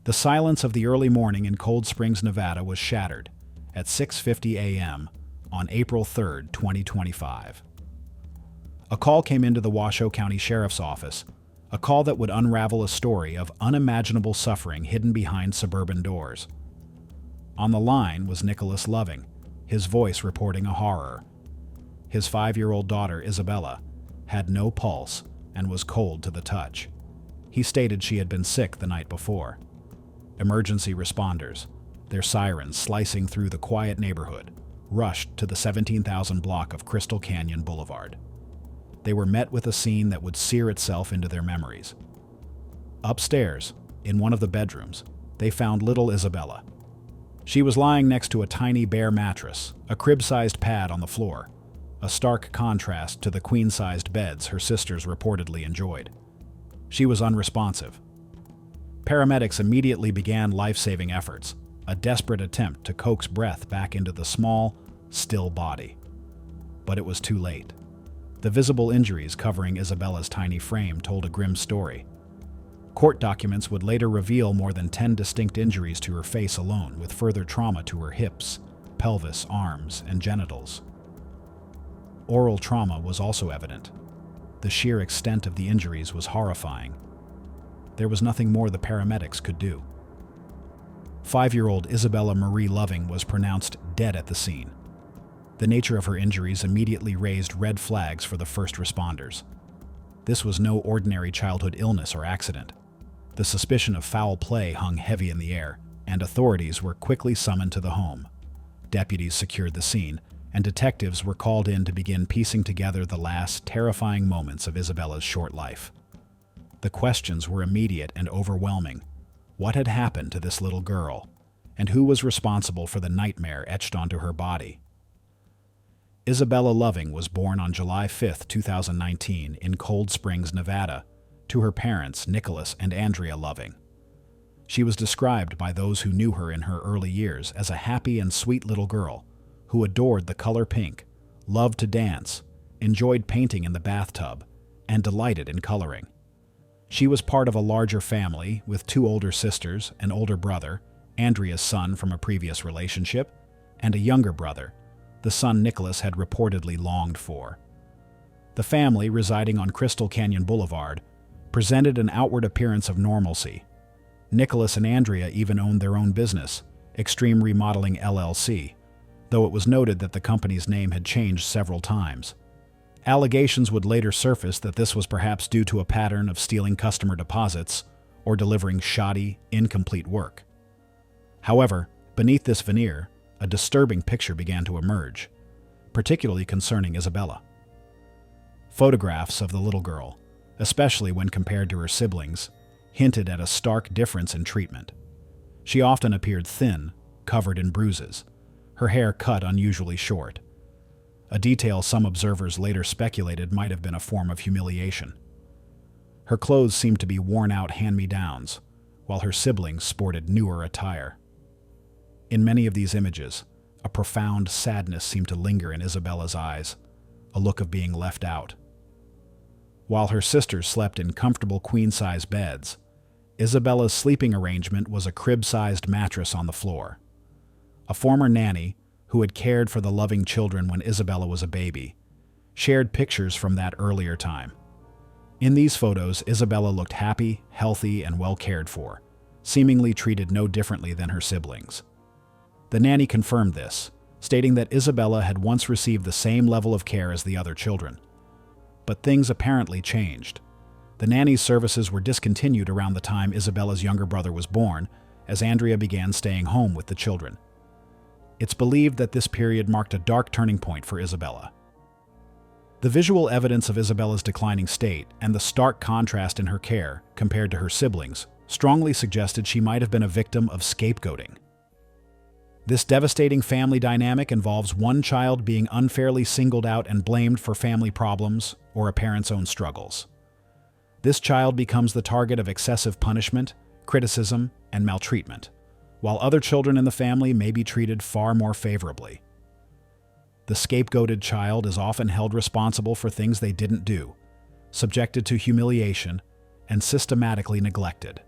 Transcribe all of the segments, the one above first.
The silence of the early morning in Cold Springs, Nevada was shattered at 6:50 a.m. on April 3, 2025. A call came into the Washoe County Sheriff's Office, a call that would unravel a story of unimaginable suffering hidden behind suburban doors. On the line was Nicholas Loving, his voice reporting a horror. His 5-year-old daughter, Isabella, had no pulse and was cold to the touch. He stated she had been sick the night before. Emergency responders, their sirens slicing through the quiet neighborhood, rushed to the 17,000 block of Crystal Canyon Boulevard. They were met with a scene that would sear itself into their memories. Upstairs, in one of the bedrooms, they found little Isabella. She was lying next to a tiny bare mattress, a crib-sized pad on the floor, a stark contrast to the queen-sized beds her sisters reportedly enjoyed. She was unresponsive. Paramedics immediately began life-saving efforts, a desperate attempt to coax breath back into the small, still body. But it was too late. The visible injuries covering Isabella's tiny frame told a grim story. Court documents would later reveal more than 10 distinct injuries to her face alone, with further trauma to her hips, pelvis, arms, and genitals. Oral trauma was also evident. The sheer extent of the injuries was horrifying. There was nothing more the paramedics could do. 5-year-old Isabella Marie Loving was pronounced dead at the scene. The nature of her injuries immediately raised red flags for the first responders. This was no ordinary childhood illness or accident. The suspicion of foul play hung heavy in the air, and authorities were quickly summoned to the home. Deputies secured the scene, and detectives were called in to begin piecing together the last terrifying moments of Isabella's short life. The questions were immediate and overwhelming. What had happened to this little girl, and who was responsible for the nightmare etched onto her body? Isabella Loving was born on July 5, 2019, in Cold Springs, Nevada, to her parents, Nicholas and Andrea Loving. She was described by those who knew her in her early years as a happy and sweet little girl who adored the color pink, loved to dance, enjoyed painting in the bathtub, and delighted in coloring. She was part of a larger family with 2 older sisters, an older brother, Andrea's son from a previous relationship, and a younger brother, the son Nicholas had reportedly longed for. The family, residing on Crystal Canyon Boulevard, presented an outward appearance of normalcy. Nicholas and Andrea even owned their own business, Extreme Remodeling LLC, though it was noted that the company's name had changed several times. Allegations would later surface that this was perhaps due to a pattern of stealing customer deposits or delivering shoddy, incomplete work. However, beneath this veneer, a disturbing picture began to emerge, particularly concerning Isabella. Photographs of the little girl, especially when compared to her siblings, hinted at a stark difference in treatment. She often appeared thin, covered in bruises, her hair cut unusually short, a detail some observers later speculated might have been a form of humiliation. Her clothes seemed to be worn-out hand-me-downs, while her siblings sported newer attire. In many of these images, a profound sadness seemed to linger in Isabella's eyes, a look of being left out. While her sisters slept in comfortable queen-size beds, Isabella's sleeping arrangement was a crib-sized mattress on the floor. A former nanny, who had cared for the Loving children when Isabella was a baby, shared pictures from that earlier time. In these photos, Isabella looked happy, healthy, and well cared for, seemingly treated no differently than her siblings. The nanny confirmed this, stating that Isabella had once received the same level of care as the other children. But things apparently changed. The nanny's services were discontinued around the time Isabella's younger brother was born, as Andrea began staying home with the children. It's believed that this period marked a dark turning point for Isabella. The visual evidence of Isabella's declining state and the stark contrast in her care compared to her siblings strongly suggested she might have been a victim of scapegoating. This devastating family dynamic involves one child being unfairly singled out and blamed for family problems or a parent's own struggles. This child becomes the target of excessive punishment, criticism, and maltreatment, while other children in the family may be treated far more favorably. The scapegoated child is often held responsible for things they didn't do, subjected to humiliation, and systematically neglected.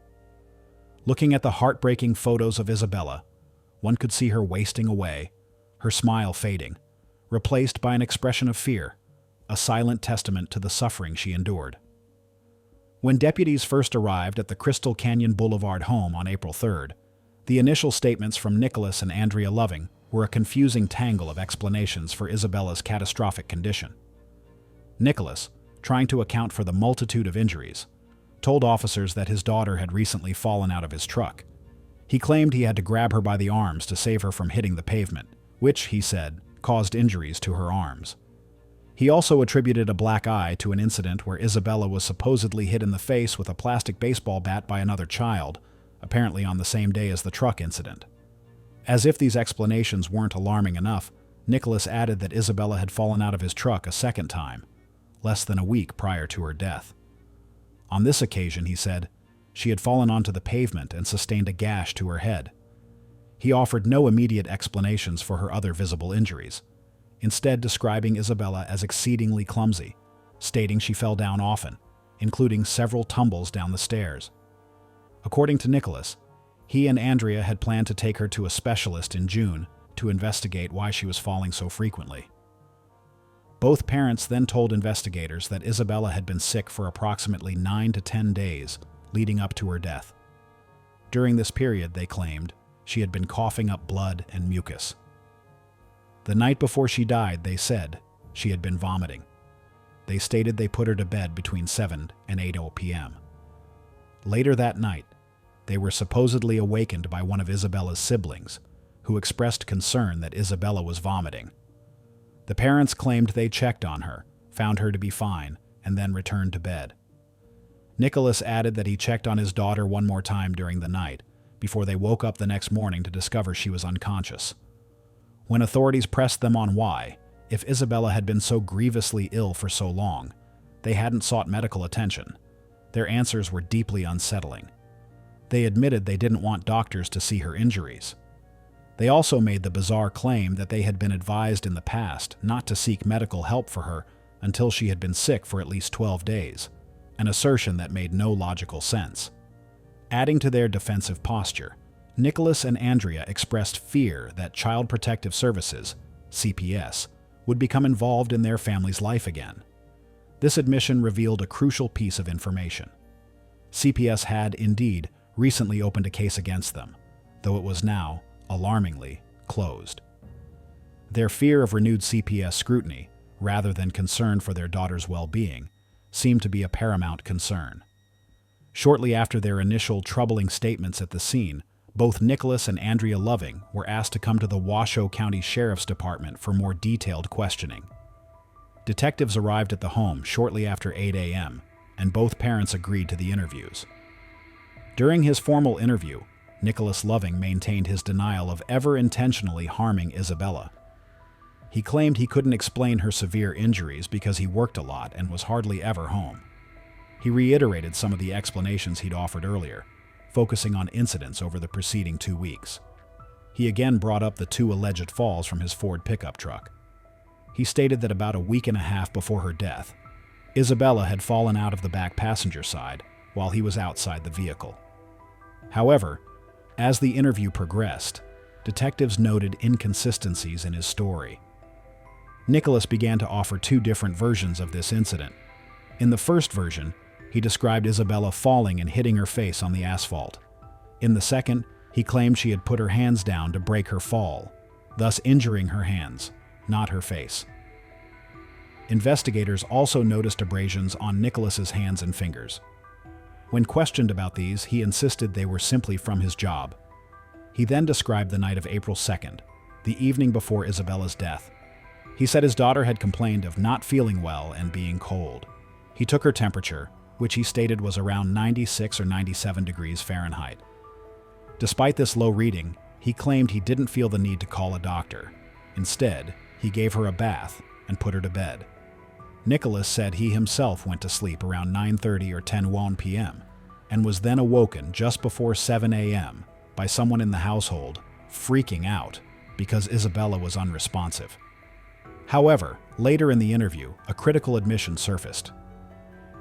Looking at the heartbreaking photos of Isabella, one could see her wasting away, her smile fading, replaced by an expression of fear, a silent testament to the suffering she endured. When deputies first arrived at the Crystal Canyon Boulevard home on April 3rd, the initial statements from Nicholas and Andrea Loving were a confusing tangle of explanations for Isabella's catastrophic condition. Nicholas, trying to account for the multitude of injuries, told officers that his daughter had recently fallen out of his truck. He claimed he had to grab her by the arms to save her from hitting the pavement, which, he said, caused injuries to her arms. He also attributed a black eye to an incident where Isabella was supposedly hit in the face with a plastic baseball bat by another child, apparently on the same day as the truck incident. As if these explanations weren't alarming enough, Nicholas added that Isabella had fallen out of his truck a second time, less than a week prior to her death. On this occasion, he said, she had fallen onto the pavement and sustained a gash to her head. He offered no immediate explanations for her other visible injuries, instead describing Isabella as exceedingly clumsy, stating she fell down often, including several tumbles down the stairs. According to Nicholas, he and Andrea had planned to take her to a specialist in June to investigate why she was falling so frequently. Both parents then told investigators that Isabella had been sick for approximately 9 to 10 days leading up to her death. During this period, they claimed, she had been coughing up blood and mucus. The night before she died, they said, she had been vomiting. They stated they put her to bed between 7 and 8 p.m. Later that night, they were supposedly awakened by one of Isabella's siblings, who expressed concern that Isabella was vomiting. The parents claimed they checked on her, found her to be fine, and then returned to bed. Nicholas added that he checked on his daughter one more time during the night, before they woke up the next morning to discover she was unconscious. When authorities pressed them on why, if Isabella had been so grievously ill for so long, they hadn't sought medical attention, their answers were deeply unsettling. They admitted they didn't want doctors to see her injuries. They also made the bizarre claim that they had been advised in the past not to seek medical help for her until she had been sick for at least 12 days, an assertion that made no logical sense. Adding to their defensive posture, Nicholas and Andrea expressed fear that Child Protective Services, CPS, would become involved in their family's life again. This admission revealed a crucial piece of information. CPS had, indeed, recently opened a case against them, though it was now, alarmingly, closed. Their fear of renewed CPS scrutiny, rather than concern for their daughter's well-being, seemed to be a paramount concern. Shortly after their initial troubling statements at the scene, both Nicholas and Andrea Loving were asked to come to the Washoe County Sheriff's Department for more detailed questioning. Detectives arrived at the home shortly after 8 a.m., and both parents agreed to the interviews. During his formal interview, Nicholas Loving maintained his denial of ever intentionally harming Isabella. He claimed he couldn't explain her severe injuries because he worked a lot and was hardly ever home. He reiterated some of the explanations he'd offered earlier, focusing on incidents over the preceding 2 weeks. He again brought up the 2 alleged falls from his Ford pickup truck. He stated that about a week and a half before her death, Isabella had fallen out of the back passenger side while he was outside the vehicle. However, as the interview progressed, detectives noted inconsistencies in his story. Nicholas began to offer 2 different versions of this incident. In the first version, he described Isabella falling and hitting her face on the asphalt. In the second, he claimed she had put her hands down to break her fall, thus injuring her hands, not her face. Investigators also noticed abrasions on Nicholas's hands and fingers. When questioned about these, he insisted they were simply from his job. He then described the night of April 2nd, the evening before Isabella's death. He said his daughter had complained of not feeling well and being cold. He took her temperature, which he stated was around 96 or 97 degrees Fahrenheit. Despite this low reading, he claimed he didn't feel the need to call a doctor. Instead, he gave her a bath and put her to bed. Nicholas said he himself went to sleep around 9:30 or 10 p.m. and was then awoken just before 7 a.m. by someone in the household, freaking out because Isabella was unresponsive. However, later in the interview, a critical admission surfaced.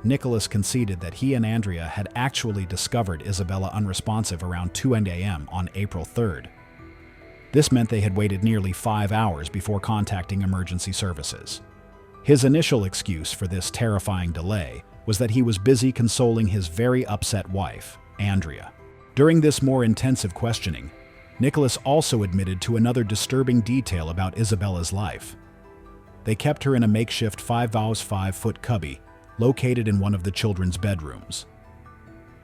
Nicholas conceded that he and Andrea had actually discovered Isabella unresponsive around 2 a.m. on April 3rd. This meant they had waited nearly 5 hours before contacting emergency services. His initial excuse for this terrifying delay was that he was busy consoling his very upset wife, Andrea. During this more intensive questioning, Nicholas also admitted to another disturbing detail about Isabella's life. They kept her in a makeshift 5-foot cubby located in one of the children's bedrooms.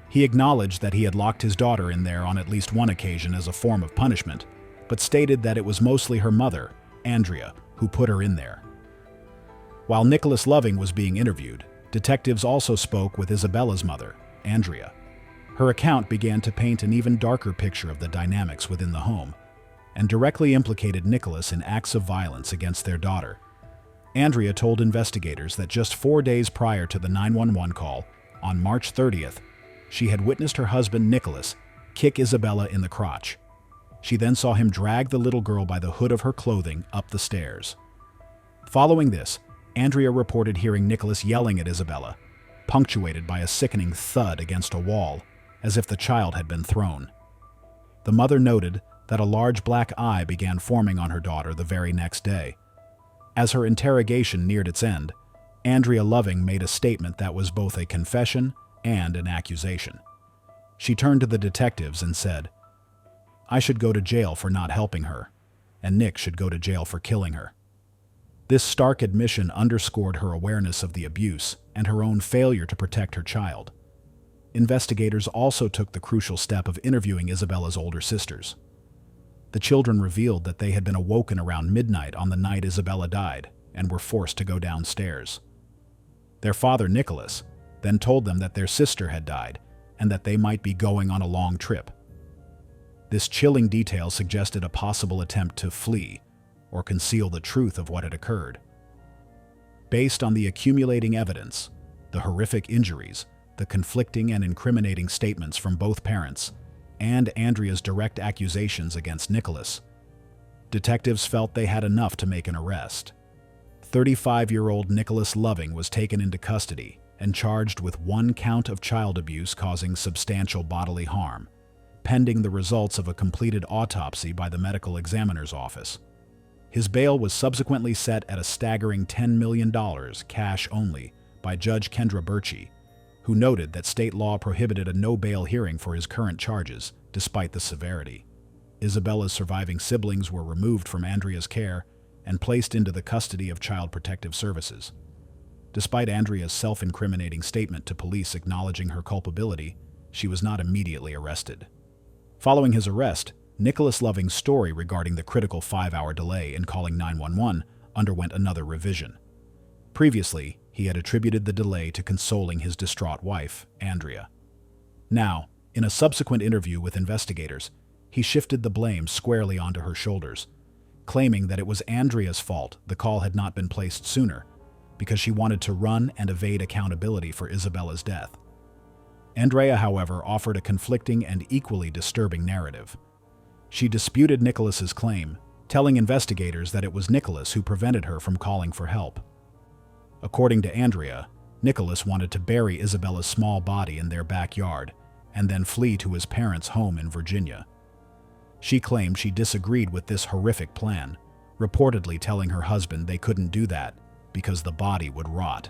He acknowledged that he had locked his daughter in there on at least one occasion as a form of punishment, but stated that it was mostly her mother, Andrea, who put her in there. While Nicholas Loving was being interviewed, detectives also spoke with Isabella's mother, Andrea. Her account began to paint an even darker picture of the dynamics within the home, and directly implicated Nicholas in acts of violence against their daughter. Andrea told investigators that just 4 days prior to the 911 call, on March 30th, she had witnessed her husband Nicholas kick Isabella in the crotch. She then saw him drag the little girl by the hood of her clothing up the stairs. Following this, Andrea reported hearing Nicholas yelling at Isabella, punctuated by a sickening thud against a wall, as if the child had been thrown. The mother noted that a large black eye began forming on her daughter the very next day. As her interrogation neared its end, Andrea Loving made a statement that was both a confession and an accusation. She turned to the detectives and said, "I should go to jail for not helping her, and Nick should go to jail for killing her." This stark admission underscored her awareness of the abuse and her own failure to protect her child. Investigators also took the crucial step of interviewing Isabella's older sisters. The children revealed that they had been awoken around midnight on the night Isabella died and were forced to go downstairs. Their father, Nicholas, then told them that their sister had died and that they might be going on a long trip. This chilling detail suggested a possible attempt to flee or conceal the truth of what had occurred. Based on the accumulating evidence, the horrific injuries, the conflicting and incriminating statements from both parents, and Andrea's direct accusations against Nicholas, detectives felt they had enough to make an arrest. 35-year-old Nicholas Loving was taken into custody and charged with 1 count of child abuse causing substantial bodily harm, pending the results of a completed autopsy by the medical examiner's office. His bail was subsequently set at a staggering $10 million, cash only, by Judge Kendra Birchie, who noted that state law prohibited a no-bail hearing for his current charges, despite the severity. Isabella's surviving siblings were removed from Andrea's care and placed into the custody of Child Protective Services. Despite Andrea's self-incriminating statement to police acknowledging her culpability, she was not immediately arrested. Following his arrest, Nicholas Loving's story regarding the critical 5-hour delay in calling 911 underwent another revision. Previously, he had attributed the delay to consoling his distraught wife, Andrea. Now, in a subsequent interview with investigators, he shifted the blame squarely onto her shoulders, claiming that it was Andrea's fault the call had not been placed sooner, because she wanted to run and evade accountability for Isabella's death. Andrea, however, offered a conflicting and equally disturbing narrative. She disputed Nicholas's claim, telling investigators that it was Nicholas who prevented her from calling for help. According to Andrea, Nicholas wanted to bury Isabella's small body in their backyard and then flee to his parents' home in Virginia. She claimed she disagreed with this horrific plan, reportedly telling her husband they couldn't do that because the body would rot.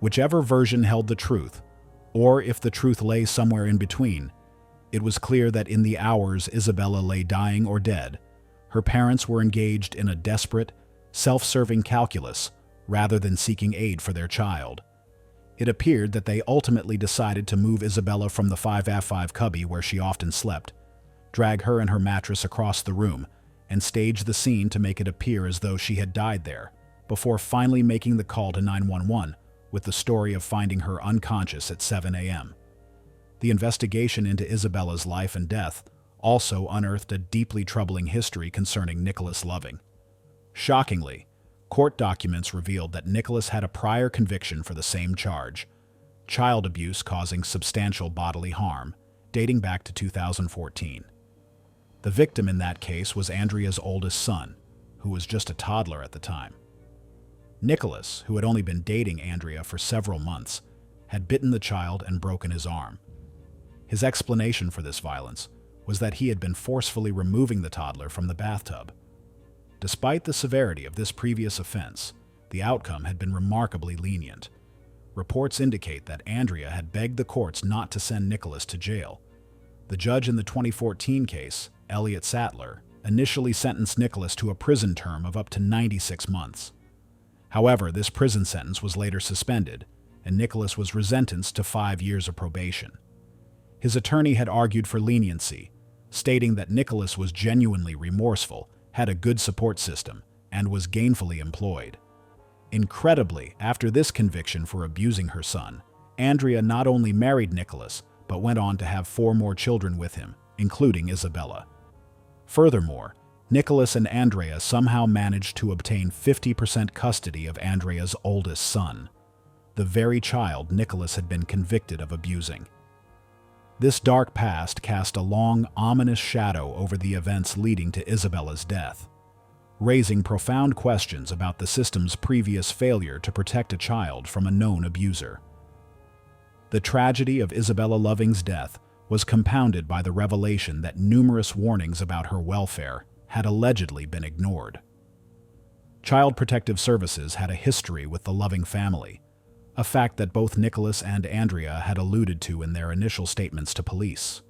Whichever version held the truth, or if the truth lay somewhere in between, it was clear that in the hours Isabella lay dying or dead, her parents were engaged in a desperate, self-serving calculus rather than seeking aid for their child. It appeared that they ultimately decided to move Isabella from the 5F5 cubby where she often slept, drag her and her mattress across the room, and stage the scene to make it appear as though she had died there, before finally making the call to 911 with the story of finding her unconscious at 7 a.m. The investigation into Isabella's life and death also unearthed a deeply troubling history concerning Nicholas Loving. Shockingly, court documents revealed that Nicholas had a prior conviction for the same charge, child abuse causing substantial bodily harm, dating back to 2014. The victim in that case was Andrea's oldest son, who was just a toddler at the time. Nicholas, who had only been dating Andrea for several months, had bitten the child and broken his arm. His explanation for this violence was that he had been forcefully removing the toddler from the bathtub. Despite the severity of this previous offense, the outcome had been remarkably lenient. Reports indicate that Andrea had begged the courts not to send Nicholas to jail. The judge in the 2014 case, Elliot Sattler, initially sentenced Nicholas to a prison term of up to 96 months. However, this prison sentence was later suspended, and Nicholas was resentenced to 5 years of probation. His attorney had argued for leniency, stating that Nicholas was genuinely remorseful, had a good support system, and was gainfully employed. Incredibly, after this conviction for abusing her son, Andrea not only married Nicholas, but went on to have 4 more children with him, including Isabella. Furthermore, Nicholas and Andrea somehow managed to obtain 50% custody of Andrea's oldest son, the very child Nicholas had been convicted of abusing. This dark past cast a long, ominous shadow over the events leading to Isabella's death, raising profound questions about the system's previous failure to protect a child from a known abuser. The tragedy of Isabella Loving's death was compounded by the revelation that numerous warnings about her welfare had allegedly been ignored. Child Protective Services had a history with the Loving family, a fact that both Nicholas and Andrea had alluded to in their initial statements to police.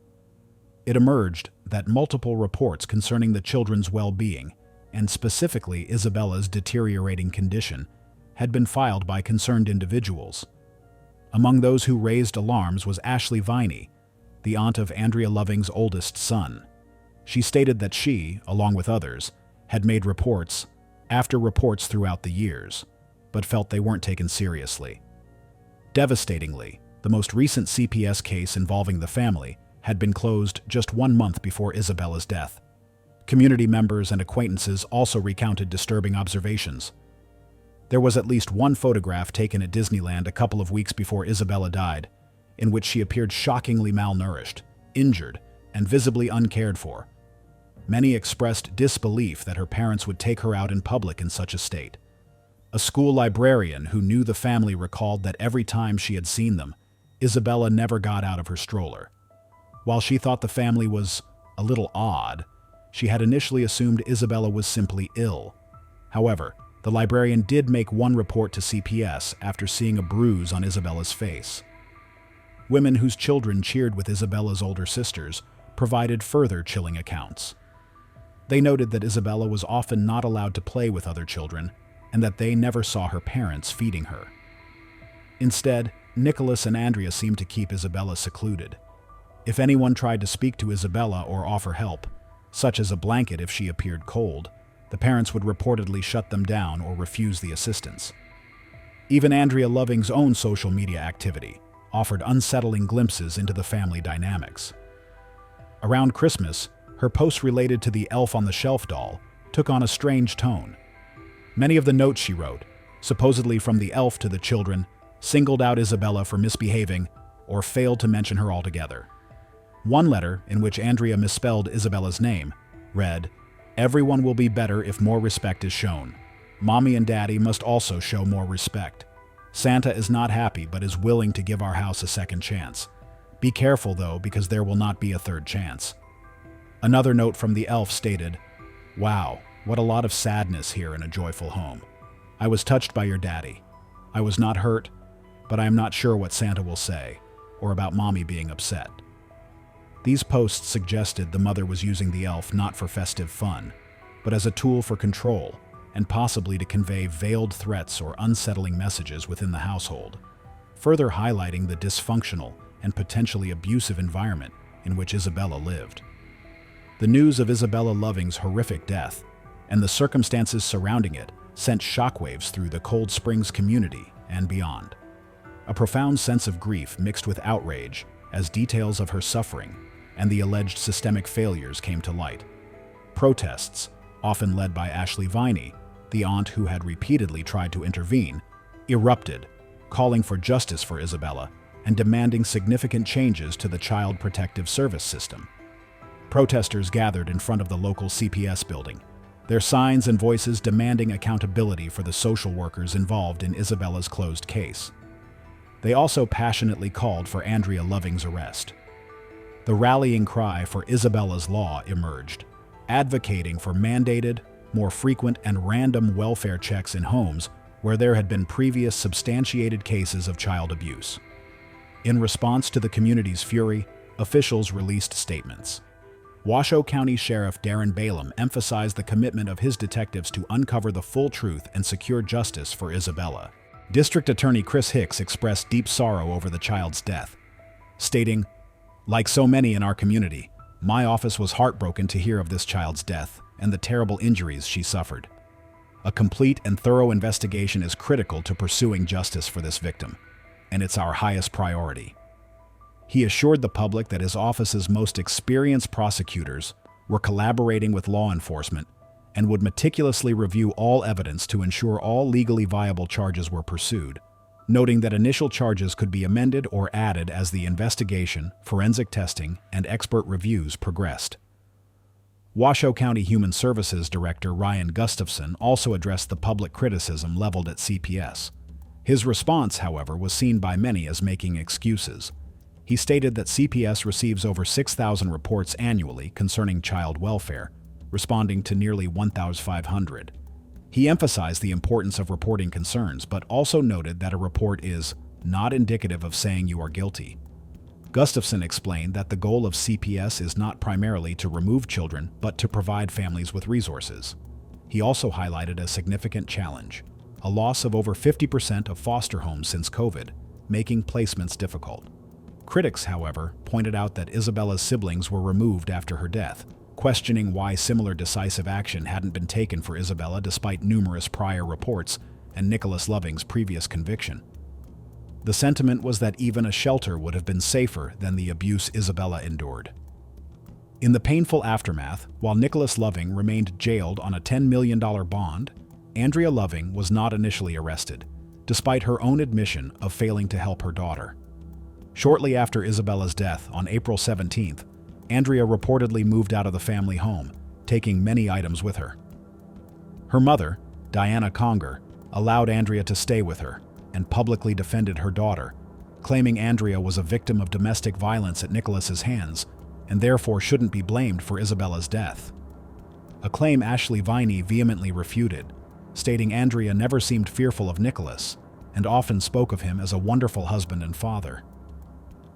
It emerged that multiple reports concerning the children's well-being, and specifically Isabella's deteriorating condition, had been filed by concerned individuals. Among those who raised alarms was Ashley Viney, the aunt of Andrea Loving's oldest son. She stated that she, along with others, had made reports after reports throughout the years, but felt they weren't taken seriously. Devastatingly, the most recent CPS case involving the family had been closed just 1 month before Isabella's death. Community members and acquaintances also recounted disturbing observations. There was at least one photograph taken at Disneyland a couple of weeks before Isabella died, in which she appeared shockingly malnourished, injured, and visibly uncared for. Many expressed disbelief that her parents would take her out in public in such a state. A school librarian who knew the family recalled that every time she had seen them, Isabella never got out of her stroller. While she thought the family was a little odd, she had initially assumed Isabella was simply ill. However, the librarian did make one report to CPS after seeing a bruise on Isabella's face. Women whose children cheered with Isabella's older sisters provided further chilling accounts. They noted that Isabella was often not allowed to play with other children, and that they never saw her parents feeding her. Instead, Nicholas and Andrea seemed to keep Isabella secluded. If anyone tried to speak to Isabella or offer help, such as a blanket if she appeared cold, the parents would reportedly shut them down or refuse the assistance. Even Andrea Loving's own social media activity offered unsettling glimpses into the family dynamics. Around Christmas, her posts related to the Elf on the Shelf doll took on a strange tone. Many of the notes she wrote, supposedly from the elf to the children, singled out Isabella for misbehaving or failed to mention her altogether. One letter, in which Andrea misspelled Isabella's name, read, "Everyone will be better if more respect is shown. Mommy and Daddy must also show more respect. Santa is not happy but is willing to give our house a second chance. Be careful though, because there will not be a third chance." Another note from the elf stated, "Wow, what a lot of sadness here in a joyful home. I was touched by your daddy. I was not hurt, but I am not sure what Santa will say, or about Mommy being upset." These posts suggested the mother was using the elf not for festive fun, but as a tool for control, and possibly to convey veiled threats or unsettling messages within the household, further highlighting the dysfunctional and potentially abusive environment in which Isabella lived. The news of Isabella Loving's horrific death and the circumstances surrounding it sent shockwaves through the Cold Springs community and beyond. A profound sense of grief mixed with outrage as details of her suffering and the alleged systemic failures came to light. Protests, often led by Ashley Viney, the aunt who had repeatedly tried to intervene, erupted, calling for justice for Isabella and demanding significant changes to the Child Protective Service system. Protesters gathered in front of the local CPS building, their signs and voices demanding accountability for the social workers involved in Isabella's closed case. They also passionately called for Andrea Loving's arrest. The rallying cry for Isabella's law emerged, advocating for mandated, more frequent and random welfare checks in homes where there had been previous substantiated cases of child abuse. In response to the community's fury, officials released statements. Washoe County Sheriff Darren Balaam emphasized the commitment of his detectives to uncover the full truth and secure justice for Isabella. District Attorney Chris Hicks expressed deep sorrow over the child's death, stating, "Like so many in our community, my office was heartbroken to hear of this child's death and the terrible injuries she suffered. A complete and thorough investigation is critical to pursuing justice for this victim, and it's our highest priority." He assured the public that his office's most experienced prosecutors were collaborating with law enforcement and would meticulously review all evidence to ensure all legally viable charges were pursued, noting that initial charges could be amended or added as the investigation, forensic testing, and expert reviews progressed. Washoe County Human Services Director Ryan Gustafson also addressed the public criticism leveled at CPS. His response, however, was seen by many as making excuses. He stated that CPS receives over 6,000 reports annually concerning child welfare, responding to nearly 1,500. He emphasized the importance of reporting concerns, but also noted that a report is not indicative of saying you are guilty. Gustafson explained that the goal of CPS is not primarily to remove children, but to provide families with resources. He also highlighted a significant challenge: a loss of over 50% of foster homes since COVID, making placements difficult. Critics, however, pointed out that Isabella's siblings were removed after her death, questioning why similar decisive action hadn't been taken for Isabella despite numerous prior reports and Nicholas Loving's previous conviction. The sentiment was that even a shelter would have been safer than the abuse Isabella endured. In the painful aftermath, while Nicholas Loving remained jailed on a $10 million bond, Andrea Loving was not initially arrested, despite her own admission of failing to help her daughter. Shortly after Isabella's death on April 17th, Andrea reportedly moved out of the family home, taking many items with her. Her mother, Diana Conger, allowed Andrea to stay with her and publicly defended her daughter, claiming Andrea was a victim of domestic violence at Nicholas's hands and therefore shouldn't be blamed for Isabella's death. A claim Ashley Viney vehemently refuted, stating Andrea never seemed fearful of Nicholas and often spoke of him as a wonderful husband and father.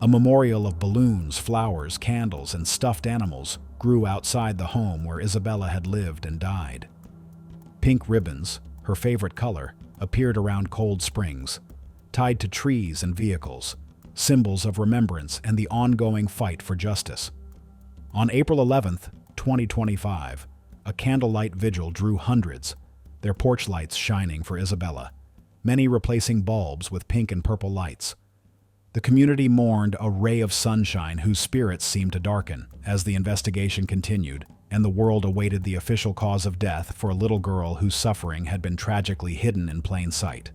A memorial of balloons, flowers, candles, and stuffed animals grew outside the home where Isabella had lived and died. Pink ribbons, her favorite color, appeared around cold springs, tied to trees and vehicles, symbols of remembrance and the ongoing fight for justice. On April 11th, 2025, a candlelight vigil drew hundreds, their porch lights shining for Isabella, many replacing bulbs with pink and purple lights. The community mourned a ray of sunshine whose spirits seemed to darken as the investigation continued, and the world awaited the official cause of death for a little girl whose suffering had been tragically hidden in plain sight.